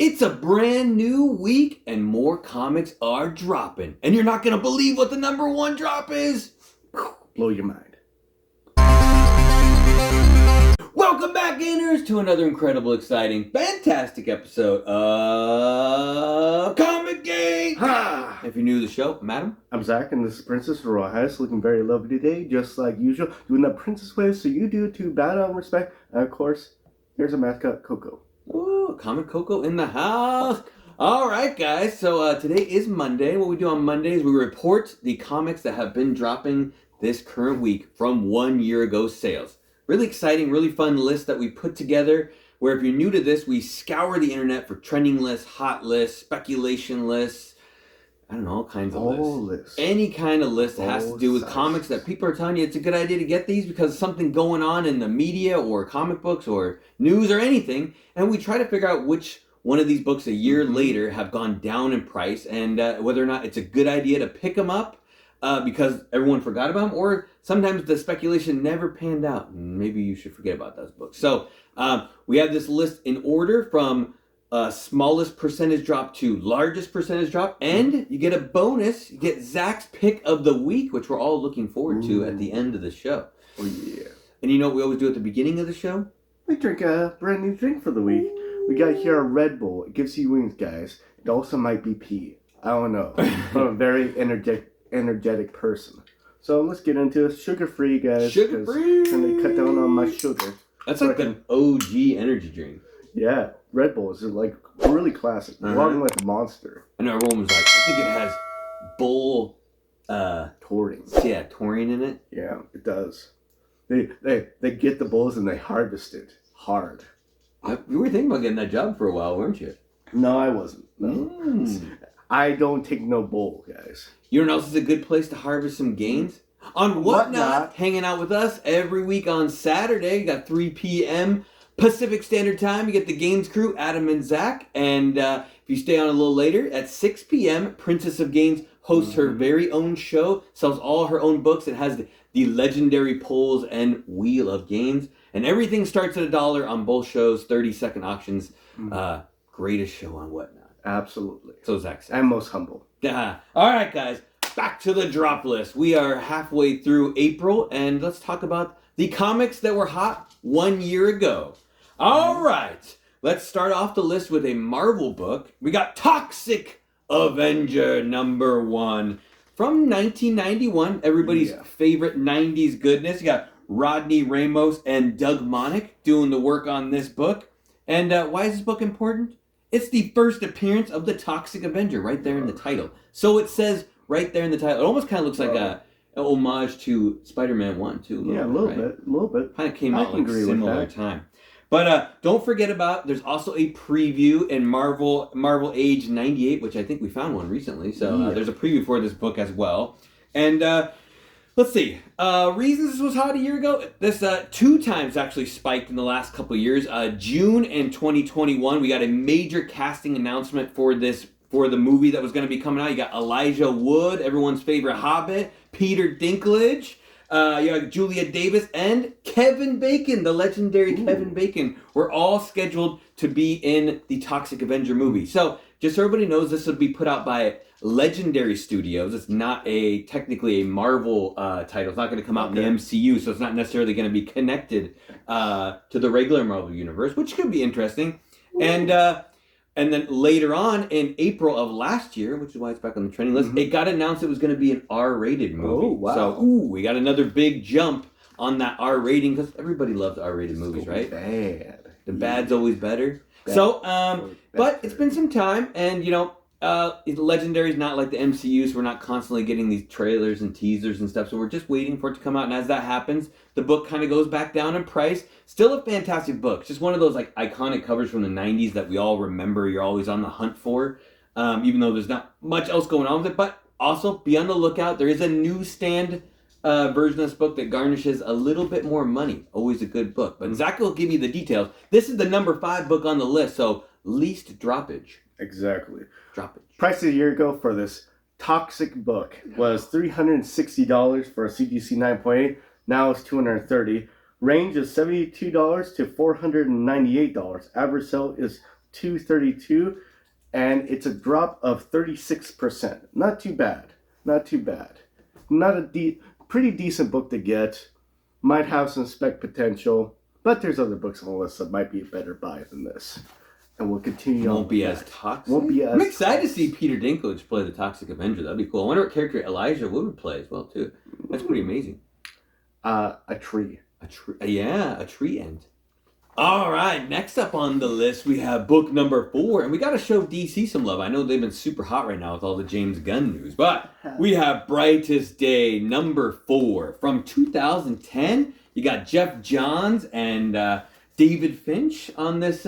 It's a brand new week and more comics are dropping. And you're not going to believe what the number one drop is. Blow your mind. Welcome back, Gainers, to another incredible, exciting, fantastic episode of ComicGains. Ha! If you're new to the show, madam. I'm Zach, and this is Princess Rojas, looking very lovely today, just like usual, doing that princess way, so you do to bow down respect. And of course, here's our mascot, Coco. Ooh, Comic Coco in the house. All right, guys. So today is Monday. What we do on Monday is we report the comics that have been dropping this current week from 1 year ago sales. Really exciting, really fun list that we put together where if you're new to this, we scour the internet for trending lists, hot lists, speculation lists, I don't know, all kinds of lists. Any kind of list that has to do with comics that people are telling you it's a good idea to get these because something going on in the media or comic books or news or anything. And we try to figure out which one of these books a year later have gone down in price and whether or not it's a good idea to pick them up because everyone forgot about them, or sometimes the speculation never panned out and maybe you should forget about those books. So we have this list in order from smallest percentage drop to largest percentage drop, and you get a bonus. You get Zach's pick of the week, which we're all looking forward to at the end of the show. Oh yeah. And you know what we always do at the beginning of the show? We drink a brand new drink for the week. We got here a Red Bull. It gives you wings, guys. It also might be pee. I don't know. I'm a very energetic person. So let's get into it. Sugar-free, guys. Sugar-free! Trying to cut down on my sugar. That's like an OG energy drink. Yeah, Red Bulls are like really classic, along with Monster. I know everyone was like, I think it has bull taurine. Yeah, taurine in it. Yeah, it does. They get the bulls and they harvest it hard. You were thinking about getting that job for a while, weren't you? No, I wasn't. No. I don't take no bull, guys. You know what else is a good place to harvest some gains? On Whatnot, hanging out with us every week on Saturday. You got 3 p.m. Pacific Standard Time. You get the Gains crew, Adam and Zach. And if you stay on a little later, at 6 p.m., Princess of Gains hosts her very own show, sells all her own books. It has the legendary polls and Wheel of Gains. And everything starts at $1 on both shows, 30-second auctions. Greatest show on Whatnot. Absolutely. So Zach said. And most humble. All right, guys. Back to the drop list. We are halfway through April, and let's talk about the comics that were hot 1 year ago. All right. Let's start off the list with a Marvel book. We got Toxic Avenger #1 from 1991. Everybody's favorite 90s goodness. You got Rodney Ramos and Doug Monik doing the work on this book. And why is this book important? It's the first appearance of the Toxic Avenger right there in the title. So it says right there in the title. It almost kind of looks like an homage to Spider-Man 1, too. A little bit. Kind of came out like a similar time. But don't forget about, there's also a preview in Marvel Age 98, which I think we found one recently. So there's a preview for this book as well. And let's see. Reasons this was hot a year ago. This 2 times actually spiked in the last couple of years. June in 2021, we got a major casting announcement for the movie that was going to be coming out. You got Elijah Wood, everyone's favorite Hobbit, Peter Dinklage, you got Julia Davis, and Kevin Bacon, the legendary Kevin Bacon. Were all scheduled to be in the Toxic Avenger movie. So just so everybody knows, this will be put out by Legendary Studios. It's not technically a Marvel title. It's not going to come out in the MCU, so it's not necessarily going to be connected to the regular Marvel Universe, which could be interesting. And then later on in April of last year, which is why it's back on the trending list, it got announced it was going to be an R-rated movie. Oh, wow. So, we got another big jump on that R rating because everybody loves R-rated movies, right? Bad. The bad's always better. But it's been some time, and Legendary's not like the MCU, so we're not constantly getting these trailers and teasers and stuff, so we're just waiting for it to come out, and as that happens, the book kind of goes back down in price. Still a fantastic book. It's just one of those like iconic covers from the 90s that we all remember, you're always on the hunt for, even though there's not much else going on with it, but also be on the lookout. There is a newsstand version of this book that garnishes a little bit more money. Always a good book, but Zach will give you the details. This is the #5 book on the list, so least droppage. Exactly. Droppage. Price a year ago for this Toxic book was $360 for a CGC 9.8. Now it's $230. Range is $72 to $498. Average sale is 232, and it's a drop of 36%. Not too bad. Not too bad. Not a pretty decent book to get. Might have some spec potential, but there's other books on the list that might be a better buy than this. And we'll continue on. Won't be as toxic. I'm excited to see Peter Dinklage play the Toxic Avenger. That'd be cool. I wonder what character Elijah Wood would play as well too. That's pretty amazing. A tree. Yeah, a tree end. All right, next up on the list we have book number 4, and we got to show DC some love. I know they've been super hot right now with all the James Gunn news, but we have Brightest Day number 4 from 2010. You got Jeff Johns and David Finch on this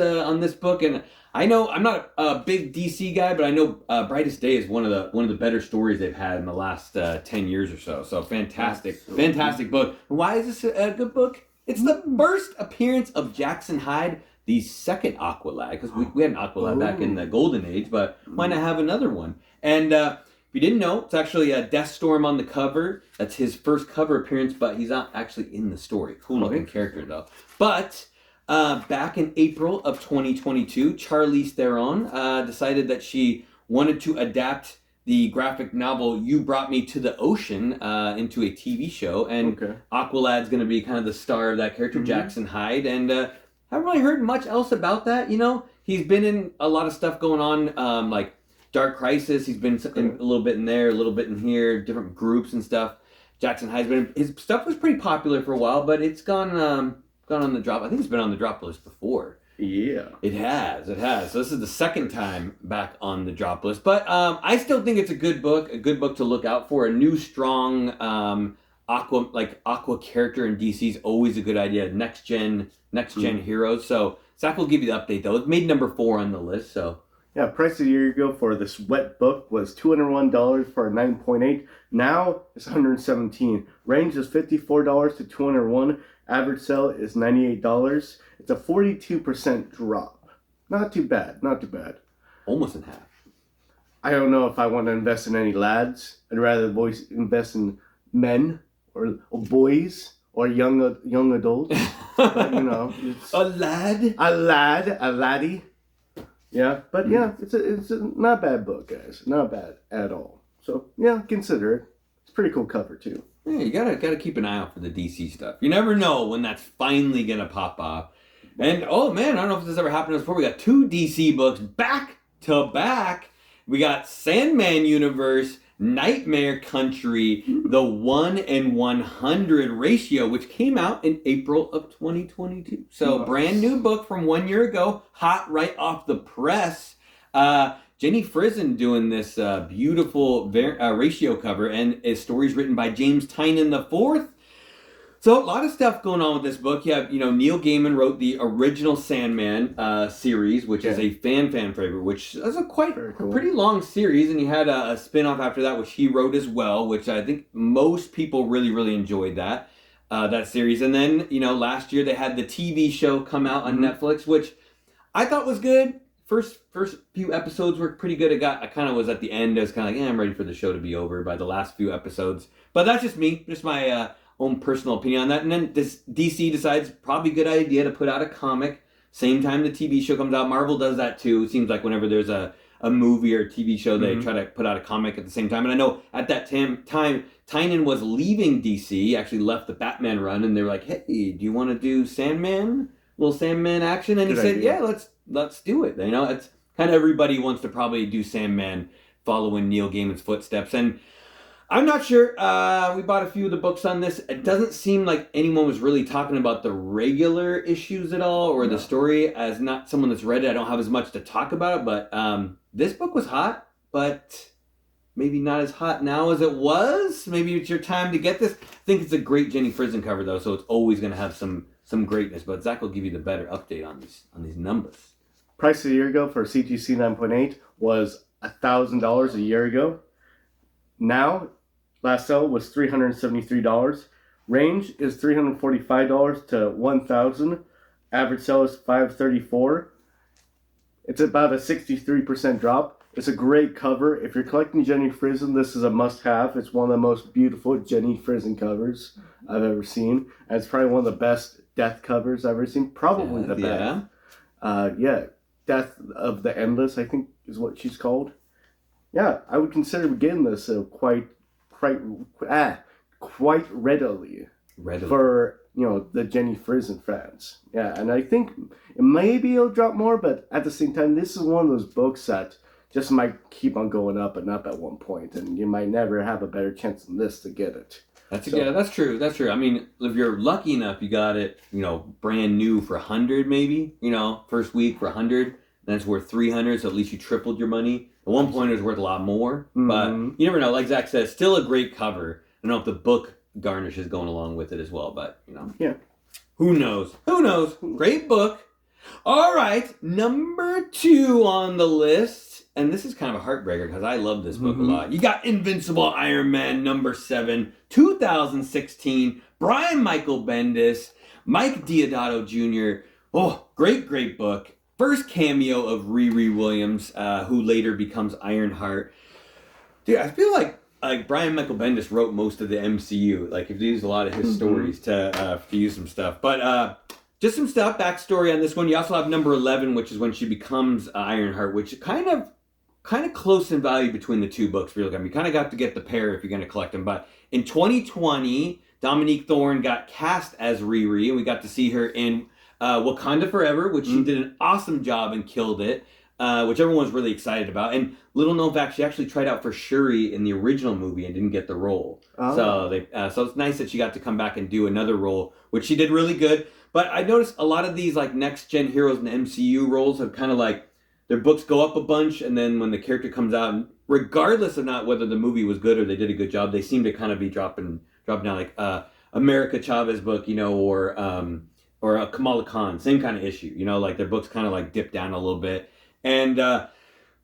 book, and I know I'm not a big DC guy, but I know Brightest Day is one of the better stories they've had in the last 10 years or so. So fantastic book. Why is this a good book? It's the first appearance of Jackson Hyde, the second Aqualad, because we had an Aqualad back in the Golden Age, but why not have another one? And if you didn't know, it's actually a Deathstorm on the cover. That's his first cover appearance, but he's not actually in the story. Cool looking character though. But back in April of 2022, Charlize Theron decided that she wanted to adapt the graphic novel You Brought Me to the Ocean into a TV show, and Aqualad's going to be kind of the star of that character, Jackson Hyde, and haven't really heard much else about that. You know, he's been in a lot of stuff going on, like Dark Crisis. He's been in a little bit in there, a little bit in here, different groups and stuff. Jackson Hyde's been, his stuff was pretty popular for a while, but it's gone on the drop. I think it's been on the drop list before. Yeah. It has. So this is the second time back on the drop list. But I still think it's a good book to look out for. A new, strong Aqua character in DC is always a good idea. Next gen heroes. So Zach will give you the update, though. It made number 4 on the list, so... Yeah, price a year ago for this wet book was $201 for a 9.8. Now it's $117. Range is $54 to $201. Average sell is $98. It's a 42% drop. Not too bad. Almost in half. I don't know if I want to invest in any lads. I'd rather invest in men or boys or young adults. But, you know, it's a lad, a laddie. Yeah, but yeah, it's a not bad book, guys. Not bad at all. So yeah, consider it. It's a pretty cool cover too. Yeah, you gotta keep an eye out for the DC stuff. You never know when that's finally gonna pop off. And oh man, I don't know if this ever happened before. We got 2 DC books back to back. We got Sandman Universe, Nightmare Country, the 1 in 100 ratio, which came out in April of 2022. So nice. Brand new book from 1 year ago, hot right off the press. Jenny Frison doing this beautiful ratio cover, and a stories written by James Tynion IV. So a lot of stuff going on with this book. You have, Neil Gaiman wrote the original Sandman series, which is a fan favorite, which is a pretty long series, and he had a spin-off after that, which he wrote as well, which I think most people really, really enjoyed that series. And then, last year they had the TV show come out on Netflix, which I thought was good. First few episodes were pretty good. I kind of was at the end. I was kind of like, I'm ready for the show to be over by the last few episodes. But that's just me, just my own personal opinion on that. And then DC decides probably a good idea to put out a comic same time the TV show comes out. Marvel does that too. It seems like whenever there's a movie or a TV show, they try to put out a comic at the same time. And I know at that time Tynion was leaving DC, actually left the Batman run, and they were like, hey, do you want to do Sandman? A little Sandman action? And he said, yeah, let's do it. It's kind of everybody wants to probably do Sandman following Neil Gaiman's footsteps. And I'm not sure. We bought a few of the books on this. It doesn't seem like anyone was really talking about the regular issues at all, or the story. As not someone that's read it, I don't have as much to talk about it. But this book was hot, but maybe not as hot now as it was. Maybe it's your time to get this. I think it's a great Jenny Frison cover, though, so it's always going to have some greatness. But Zach will give you the better update on these numbers. Price a year ago for CGC 9.8 was $1,000 a year ago. Now, last sale was $373. Range is $345 to $1,000. Average sale is $534. It's about a 63% drop. It's a great cover. If you're collecting Jenny Frison, this is a must-have. It's one of the most beautiful Jenny Frison covers I've ever seen. And it's probably one of the best death covers I've ever seen. Probably the best. Death of the Endless, I think is what she's called. Yeah, I would consider getting this quite readily. For the Jenny Frison fans. Yeah, and I think maybe it'll drop more, but at the same time, this is one of those books that just might keep on going up and up at one point, and you might never have a better chance than this to get it. Yeah, that's true. That's true. I mean, if you're lucky enough, you got it, brand new for $100 maybe. First week for $100, then it's worth $300, so at least you tripled your money. At one point, it was worth a lot more, but you never know. Like Zach says, still a great cover. I don't know if the book garnish is going along with it as well, but yeah, who knows? Great book. All right, number 2 on the list, and this is kind of a heartbreaker because I love this book a lot. You got Invincible Iron Man number 7, 2016. Brian Michael Bendis, Mike Deodato Jr. Oh, great book. First cameo of Riri Williams, who later becomes Ironheart. Dude, I feel like Brian Michael Bendis wrote most of the MCU. Like, he used a lot of his stories to use some stuff. But just some stuff, backstory on this one. You also have number 11, which is when she becomes Ironheart, which kind of close in value between the two books. You kind of got to get the pair if you're going to collect them. But in 2020, Dominique Thorne got cast as Riri, and we got to see her in Wakanda Forever, which she did an awesome job and killed it. Which everyone's really excited about. And little known fact, she actually tried out for Shuri in the original movie and didn't get the role. Oh. So it's nice that she got to come back and do another role, which she did really good. But I noticed a lot of these like next gen heroes in the MCU roles have kind of like their books go up a bunch, and then when the character comes out, regardless of not whether the movie was good or they did a good job, they seem to kind of be dropping down, like America Chavez book, or a Kamala Khan, same kind of issue. Like their books kind of like dip down a little bit. And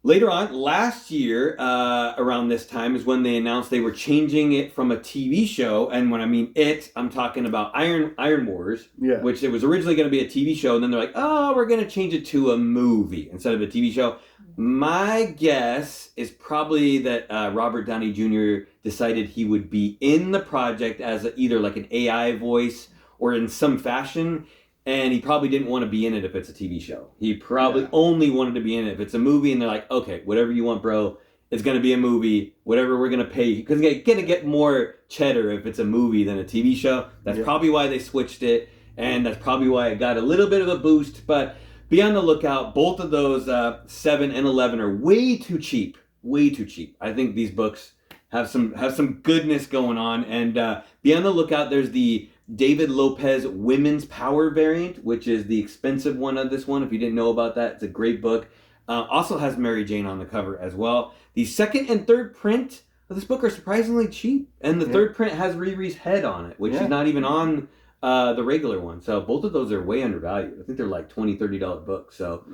later on, last year, around this time, is when they announced they were changing it from a TV show. And when I mean it, I'm talking about Iron Wars, which it was originally going to be a TV show. And then they're like, oh, we're going to change it to a movie instead of a TV show. My guess is probably that Robert Downey Jr. decided he would be in the project as either like an AI voice or in some fashion. And he probably didn't want to be in it if it's a TV show. He probably only wanted to be in it if it's a movie. And they're like, okay, whatever you want, bro. It's going to be a movie. Whatever we're going to pay. Because you're going to get more cheddar if it's a movie than a TV show. That's probably why they switched it. And that's probably why it got a little bit of a boost. But be on the lookout. Both of those 7 and 11 are way too cheap. Way too cheap. I think these books have some goodness going on. And be on the lookout. There's the David Lopez Women's Power variant, which is the expensive one of this one. If you didn't know about that, it's a great book. Also has Mary Jane on the cover as well. The second and third print of this book are surprisingly cheap. And the third print has Riri's head on it, which is not even on the regular one. So both of those are way undervalued. I think they're like $20, $30 books. So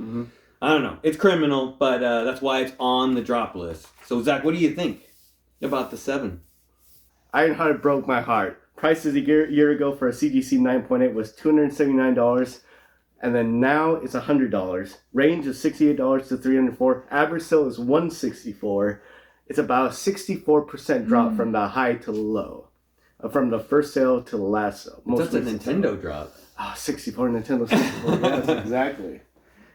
I don't know. It's criminal, but that's why it's on the drop list. So Zach, what do you think about the 7? Ironheart broke my heart. Price a year ago for a CGC 9.8 was $279, and then now it's $100. Range is $68 to $304. Average sale is $164. It's about a 64% drop from the high to the low, from the first sale to the last sale. That's a Nintendo drop. 64 Nintendo 64. Yes, exactly.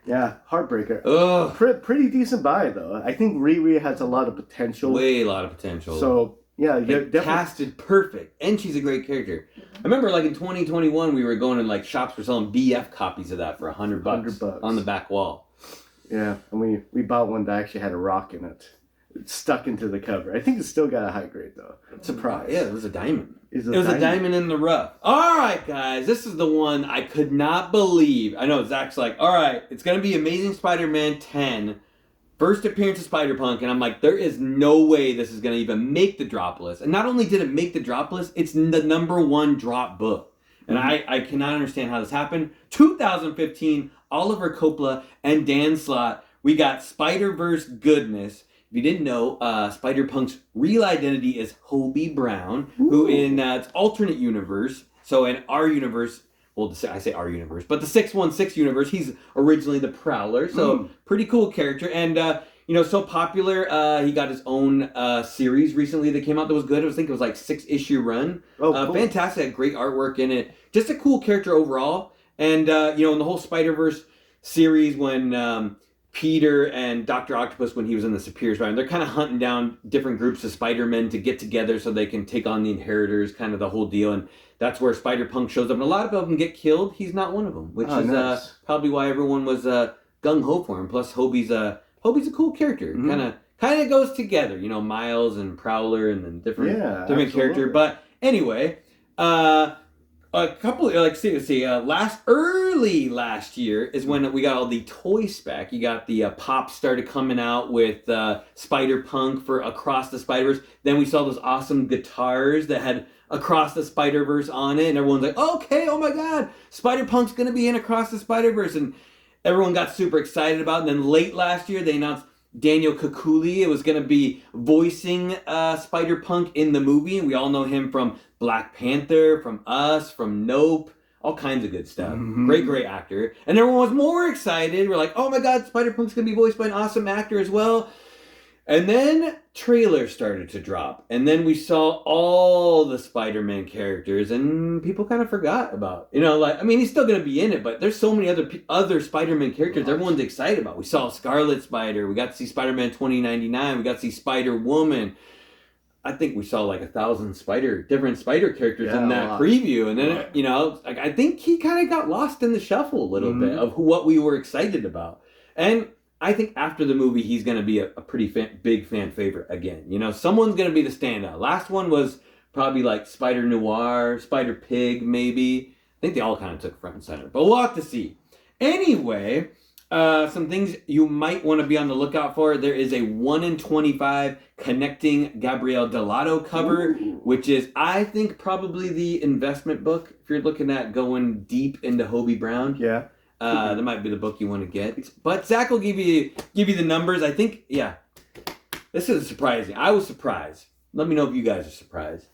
Yeah, heartbreaker. Ugh. Pretty decent buy though. I think Riri has a lot of potential. Way a lot of potential. So. Yeah, definitely casted perfect, and she's a great character. I remember, like in 2021, we were going to like shops for selling BF copies of that for $100 on the back wall. Yeah, and we bought one that actually had a rock in it. It's stuck into the cover. I think it's still got a high grade though. Surprise! Yeah, it was a diamond. It was a diamond in the rough. All right, guys, this is the one I could not believe. I know Zach's like, all right, it's gonna be Amazing Spider-Man 10. First appearance of Spider-Punk, and I'm like, there is no way this is going to even make the drop list. And not only did it make the drop list, it's the number 1 drop book. And I cannot understand how this happened. 2015, Oliver Coppola and Dan Slott, we got SpiderVerse goodness. If you didn't know, Spider-Punk's real identity is Hobie Brown, who in its alternate universe, so in our universe, well, I say our universe, but the 616 universe, he's originally the Prowler, so pretty cool character. And, so popular, he got his own series recently that came out that was good. I think it was like 6-issue run. Oh, cool. Fantastic, great artwork in it. Just a cool character overall. And, in the whole Spider-Verse series when Peter and Dr. Octopus, when he was in the Superior Spider-Man, they're kind of hunting down different groups of Spider-Men to get together so they can take on the Inheritors, kind of the whole deal. And that's where Spider-Punk shows up. And a lot of them get killed. He's not one of them, which is nice. Probably why everyone was gung-ho for him. Plus, Hobie's a cool character. Mm-hmm. Kind of goes together. You know, Miles and Prowler and then different character. But anyway, a couple, early last year is when we got all the toys back. You got the Pop started coming out with Spider-Punk for Across the Spider-Verse. Then we saw those awesome guitars that had Across the Spider-Verse on it. And everyone's like, okay, oh my God, Spider-Punk's going to be in Across the Spider-Verse. And everyone got super excited about it. And then late last year, they announced Daniel Kaluuya was going to be voicing Spider-Punk in the movie. And we all know him from Black Panther, from Us, from Nope, all kinds of good stuff. Mm-hmm. Great actor. And everyone was more excited. We're like, oh my God, Spider-Punk's going to be voiced by an awesome actor as well. And then trailers started to drop. And then we saw all the Spider-Man characters and people kind of forgot about, he's still going to be in it, but there's so many other Spider-Man characters everyone's excited about. We saw Scarlet Spider. We got to see Spider-Man 2099. We got to see Spider-Woman. I think we saw like 1,000 different spider characters in that preview. And then, I think he kind of got lost in the shuffle a little bit of what we were excited about. And I think after the movie, he's going to be a pretty big fan favorite again. Someone's going to be the standout. Last one was probably like Spider Noir, Spider Pig, maybe. I think they all kind of took front and center. But we'll have to see. Anyway, some things you might want to be on the lookout for. There is a 1 in 25 Connecting Gabriel Delato cover, which is, I think, probably the investment book. If you're looking at going deep into Hobie Brown. Yeah. That might be the book you want to get. But Zach will give you the numbers. I think, this is surprising. I was surprised. Let me know if you guys are surprised.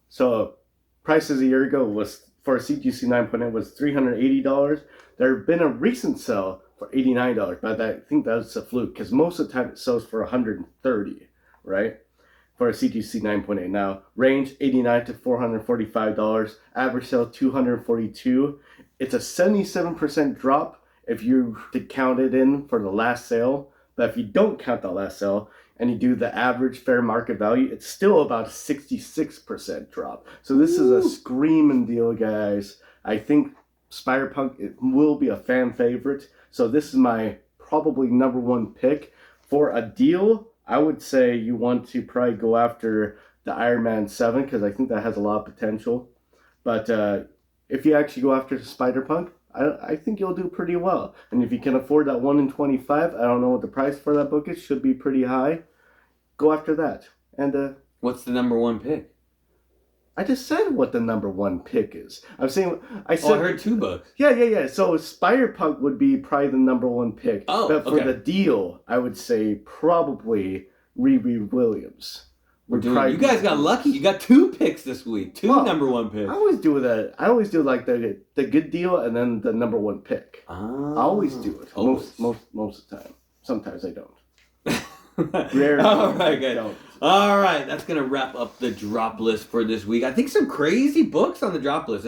So, prices a year ago was, for a CGC 9.8, was $380. There had been a recent sale for $89, but I think that's a fluke, because most of the time it sells for $130, right? For a CGC 9.8. Now, range $89 to $445. Average sale $242. It's a 77% drop if you count it in for the last sale. But if you don't count the last sale and you do the average fair market value, it's still about a 66% drop. So this is a screaming deal, guys. I think Spider-Punk will be a fan favorite. So this is my probably number one pick. For a deal, I would say you want to probably go after the Iron Man 7 because I think that has a lot of potential. But if you actually go after Spider-Punk, I think you'll do pretty well. And if you can afford that 1 in 25, I don't know what the price for that book is, should be pretty high. Go after that. And what's the number one pick? I just said what the number one pick is. I heard 2 books. Yeah. So Spider-Punk would be probably the number one pick. Oh, but for the deal, I would say probably Riri Williams. You guys got lucky. You got 2 picks this week. 2 number one picks. I always do that. I always do like the good deal and then the number one pick. Oh. I always do it. Most of the time. Sometimes I don't. Rarely. All right, guys. All right, that's gonna wrap up the drop list for this week. I think some crazy books on the drop list.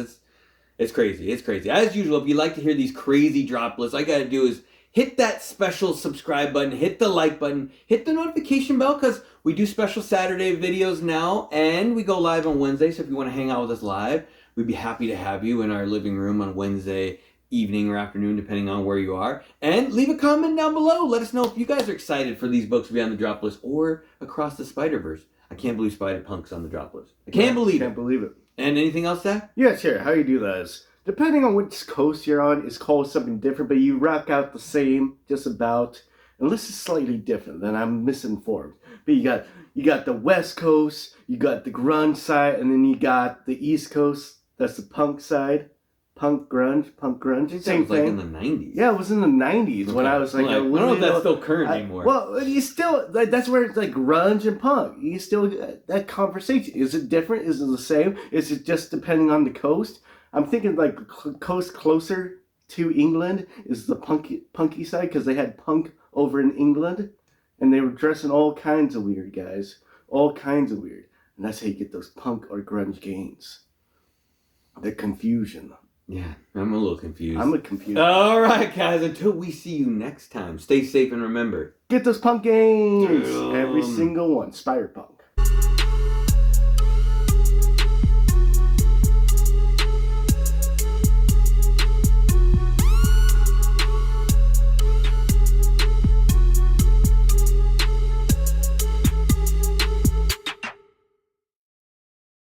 It's crazy. As usual, if you like to hear these crazy drop lists, all you gotta do is hit that special subscribe button, hit the like button, hit the notification bell, because we do special Saturday videos now, and we go live on Wednesday. So if you want to hang out with us live, we'd be happy to have you in our living room on Wednesday evening or afternoon, depending on where you are. And leave a comment down below. Let us know if you guys are excited for these books to be on the drop list or Across the Spider-Verse. I can't believe Spider-Punk's on the drop list. I can't believe it. And anything else, Zach? Yeah, sure. How you do that is, depending on which coast you're on, it's called something different, but you rock out the same, just about. Unless it's slightly different, then I'm misinformed. But you got the West Coast, you got the grunge side, and then you got the East Coast. That's the punk side. Punk grunge. Same thing. Like in the 90s. Yeah, it was in the 90s when I was like, I don't know if that's still current anymore. Well, you still, that's where it's like grunge and punk. You still, that conversation. Is it different? Is it the same? Is it just depending on the coast? I'm thinking like coast closer to England is the punky side, because they had punk over in England, and they were dressing all kinds of weird, guys. All kinds of weird. And that's how you get those punk or grunge gains. The confusion. Yeah, I'm a little confused. I'm confused. All right, guys. Until we see you next time, stay safe and remember. Get those punk games! Damn. Every single one. Spider Punk.